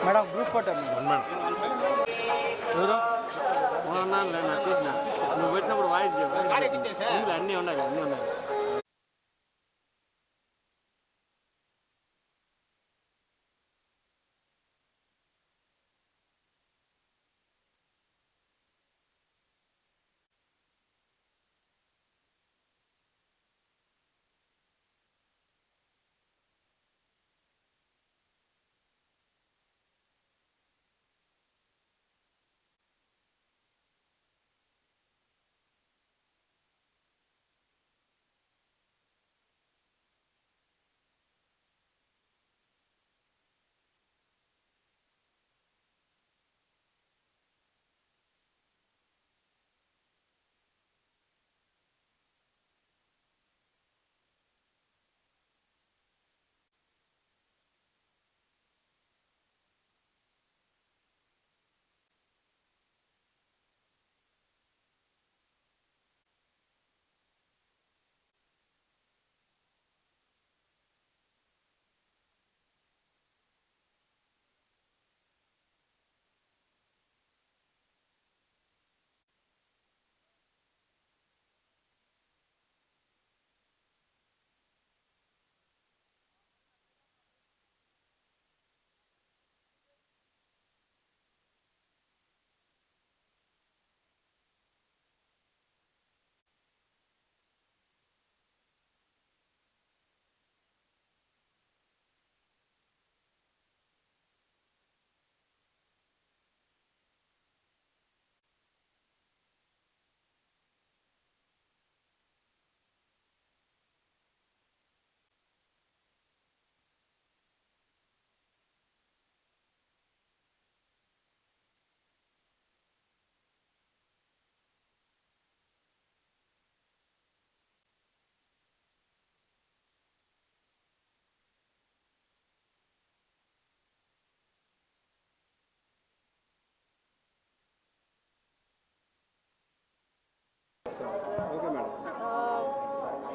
Madam group photo madam. ఎవరు ఉన్నాను లేదు తీసిన నువ్వు పెట్టినప్పుడు వాయిస్ చేయవు అన్నీ ఉన్నాయి అన్నీ ఉన్నాయి.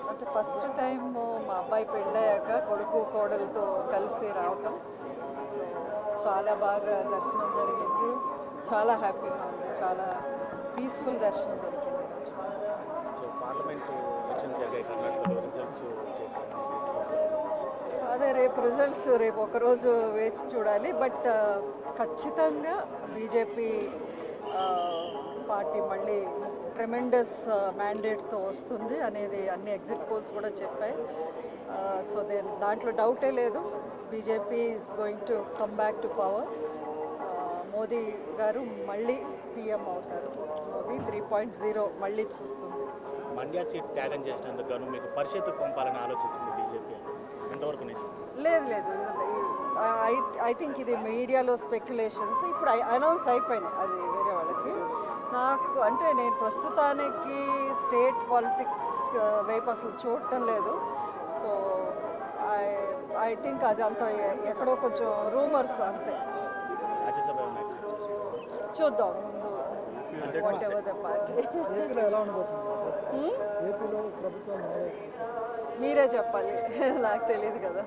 అంటే ఫస్ట్ టైం మా అబ్బాయి పెళ్ళయ్యాక కొడుకు కోడలతో కలిసి రావటం. సో చాలా బాగా దర్శనం జరిగింది, చాలా హ్యాపీగా ఉంది, చాలా పీస్ఫుల్ దర్శనం దొరికింది ఈరోజు. అదే రేపు రిజల్ట్స్ రేపు ఒకరోజు వేచి చూడాలి. బట్ ఖచ్చితంగా బీజేపీ పార్టీ మళ్ళీ ట్రెమెండస్ మ్యాండేట్తో వస్తుంది అనేది అన్ని ఎగ్జిట్ పోల్స్ కూడా చెప్పాయి. సో దాంట్లో డౌటే లేదు, BJP is going to come back to power. Modi గారు మళ్ళీ పిఎం అవుతారు. మోదీ 3.0 మళ్ళీ చూస్తుంది. మండ్యా సీట్ త్యాగం చేసినందుకు గాను మీకు పరిషత్తుకు పంపాలని ఆలోచిస్తుంది బీజేపీ, ఎంతవరకు నిజం? లేదు, ఐ థింక్ ఇది మీడియాలో స్పెక్యులేషన్స్. ఇప్పుడు అనౌన్స్ అయిపోయినాయి అది వేరే వాళ్ళకి. నాకు అంటే నేను ప్రస్తుతానికి స్టేట్ పాలిటిక్స్ వైపు అసలు చూడటం లేదు. సో ఐ థింక్ అది అంత ఎక్కడో కొంచెం రూమర్స్ అంతే. చూద్దాం ముందు వాట్ ఎవర్ ద పార్టీ. మీరే చెప్పాలి, నాకు తెలియదు కదా.